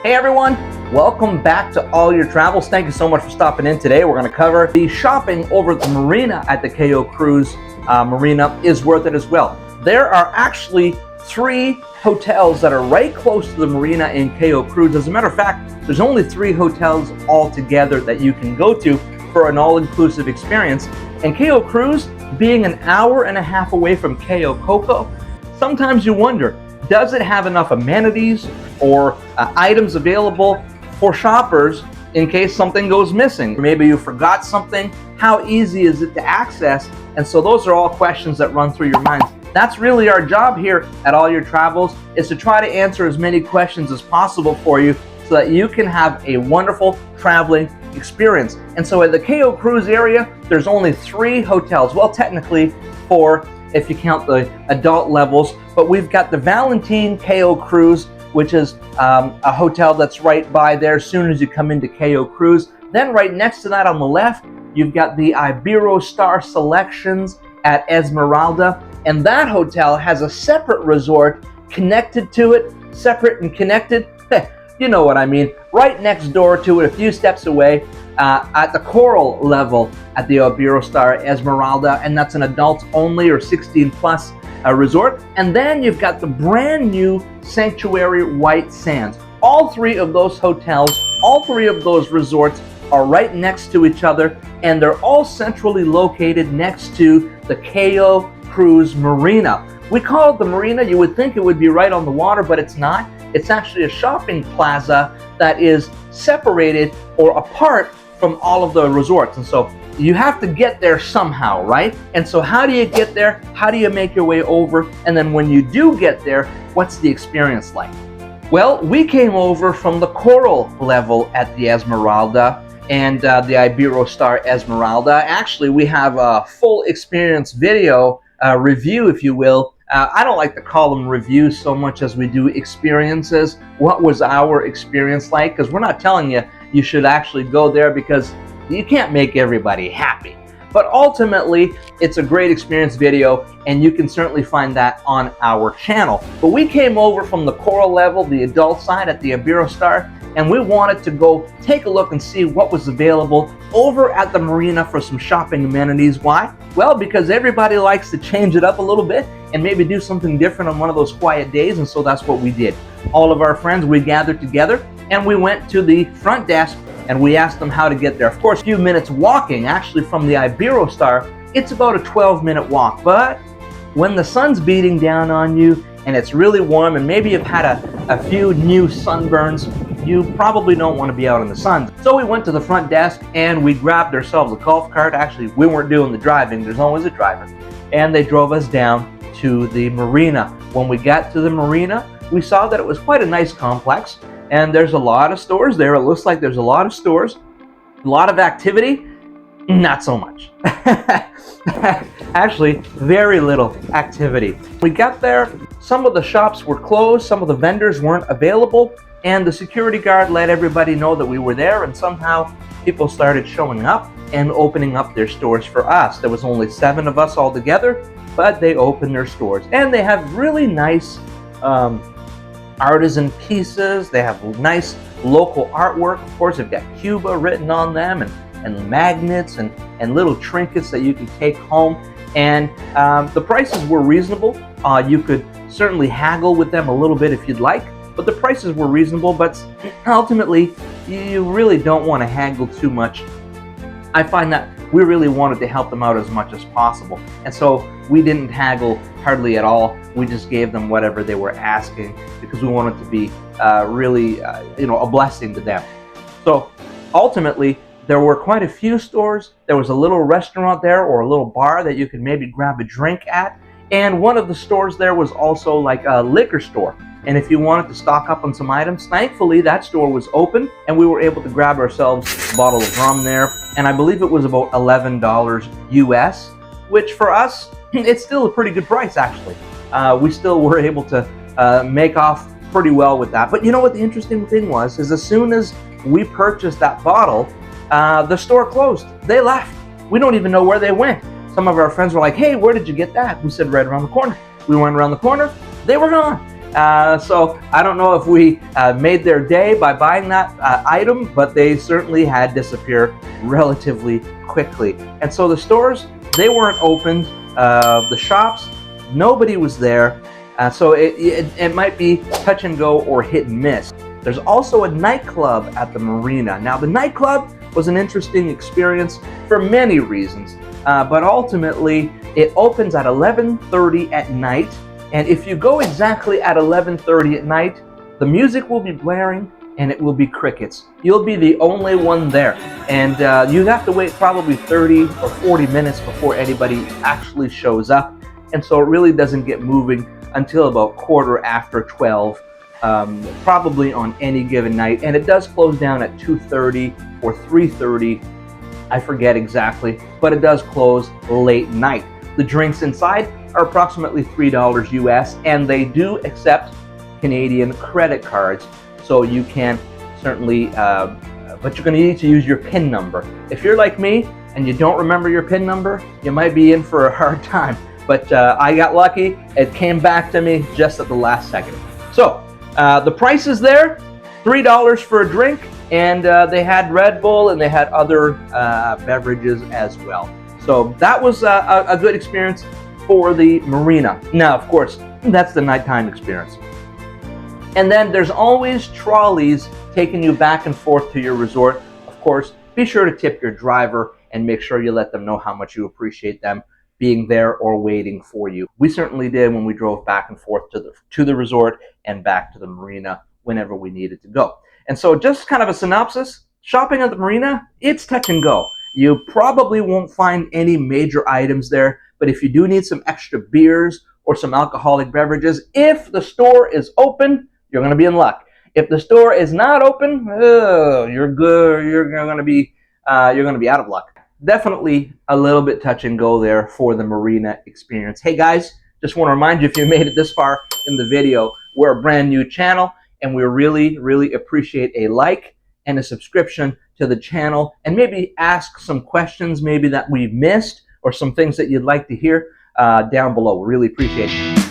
Hey everyone, welcome back to All Your Travels. Thank you so much for stopping in today. We're going to cover the shopping over at the marina at the Cayo Cruz Marina is worth it as well. There are actually 3 hotels that are right close to the marina in Cayo Cruz. As a matter of fact, there's only 3 hotels altogether that you can go to for an all-inclusive experience. And Cayo Cruz, being an hour and a half away from Cayo Coco, sometimes you wonder, does it have enough amenities or items available for shoppers in case something goes missing? Maybe you forgot something. How easy is it to access? And so those are all questions that run through your minds. That's really our job here at All Your Travels, is to try to answer as many questions as possible for you so that you can have a wonderful traveling experience. And so at the Cayo Cruz area, there's only 3 hotels. Well, technically 4 if you count the adult levels, but we've got the Valentine Cayo Cruz, which is a hotel that's right by there as soon as you come into Cayo Cruz. Then right next to that on the left, you've got the Iberostar Selections at Esmeralda, and that hotel has a separate resort connected to it, separate and connected. You know what I mean. Right next door to it, a few steps away, at the Coral level at the Iberostar Esmeralda, and that's an adults only or 16 plus resort. And then you've got the brand new Sanctuary White Sands. All 3 of those hotels, all 3 of those resorts are right next to each other, and they're all centrally located next to the Cayo Cruz Marina. We call it the marina. You would think it would be right on the water, but it's not. It's actually a shopping plaza that is separated or apart from all of the resorts. And so you have to get there somehow, right? And so how do you get there? How do you make your way over? And then when you do get there, what's the experience like? Well, we came over from the Coral level at the Esmeralda and the Iberostar Esmeralda. Actually, we have a full experience video review, if you will. I don't like to call them reviews so much as we do experiences. What was our experience like? Because we're not telling you you should actually go there, because you can't make everybody happy. But ultimately, it's a great experience video, and you can certainly find that on our channel. But we came over from the Coral level, the adult side at the Iberostar, and we wanted to go take a look and see what was available over at the marina for some shopping amenities. Why? Well, because everybody likes to change it up a little bit and maybe do something different on one of those quiet days, and so that's what we did. All of our friends, we gathered together and we went to the front desk and we asked them how to get there. Of course, a few minutes walking. Actually, from the Iberostar, it's about a 12-minute walk, but when the sun's beating down on you and it's really warm, and maybe you've had a few new sunburns, you probably don't want to be out in the sun. So we went to the front desk and we grabbed ourselves a golf cart. Actually, we weren't doing the driving. There's always a driver. And they drove us down to the marina. When we got to the marina, we saw that it was quite a nice complex, and there's a lot of stores there. It looks like there's a lot of stores, a lot of activity, not so much. Actually, very little activity. We got there, some of the shops were closed, some of the vendors weren't available, and the security guard let everybody know that we were there, and somehow people started showing up and opening up their stores for us. There was only 7 of us all together, but they opened their stores. And they have really nice artisan pieces. They have nice local artwork. Of course, they've got Cuba written on them, and magnets and little trinkets that you can take home. And the prices were reasonable. You could certainly haggle with them a little bit if you'd like, but the prices were reasonable. But ultimately, you really don't want to haggle too much. I find that we really wanted to help them out as much as possible, and so we didn't haggle hardly at all. We just gave them whatever they were asking, because we wanted to be really a blessing to them. So ultimately, there were quite a few stores. There was a little restaurant there, or a little bar that you could maybe grab a drink at, and one of the stores there was also like a liquor store. And if you wanted to stock up on some items, thankfully that store was open, and we were able to grab ourselves a bottle of rum there, and I believe it was about $11 US, which for us, it's still a pretty good price actually. We still were able to make off pretty well with that. But you know what the interesting thing was, is as soon as we purchased that bottle, the store closed. They left. We don't even know where they went. Some of our friends were like, hey, where did you get that? We said, right around the corner. We went around the corner, they were gone. So I don't know if we made their day by buying that item, but they certainly had disappeared relatively quickly. And so the stores, they weren't opened. The shops, nobody was there. So it might be touch and go or hit and miss. There's also a nightclub at the marina. Now the nightclub was an interesting experience for many reasons, but ultimately it opens at 11:30 at night, and if you go exactly at 11:30 at night, the music will be blaring and it will be crickets. You'll be the only one there, and you have to wait probably 30 or 40 minutes before anybody actually shows up, and so it really doesn't get moving until about 12:15. Probably on any given night, and it does close down at 2:30 or 3:30, I forget exactly, but it does close late night. The drinks inside are approximately $3 US, and they do accept Canadian credit cards, so you can certainly, but you're going to need to use your PIN number. If you're like me and you don't remember your PIN number, you might be in for a hard time, but I got lucky. It came back to me just at the last second. So the price is there, $3 for a drink, and they had Red Bull and they had other beverages as well. So that was a good experience for the marina. Now, of course, that's the nighttime experience. And then there's always trolleys taking you back and forth to your resort. Of course, be sure to tip your driver and make sure you let them know how much you appreciate them being there or waiting for you. We certainly did when we drove back and forth to the resort and back to the marina whenever we needed to go. And so just kind of a synopsis, shopping at the marina, it's touch and go. You probably won't find any major items there, but if you do need some extra beers or some alcoholic beverages, if the store is open, you're going to be in luck. If the store is not open, you're good. You're going to be out of luck. Definitely a little bit touch and go there for the marina experience. Hey guys, just want to remind you, if you made it this far in the video, we're a brand new channel, and we really appreciate a like and a subscription to the channel, and maybe ask some questions maybe that we've missed or some things that you'd like to hear down below. We really appreciate it.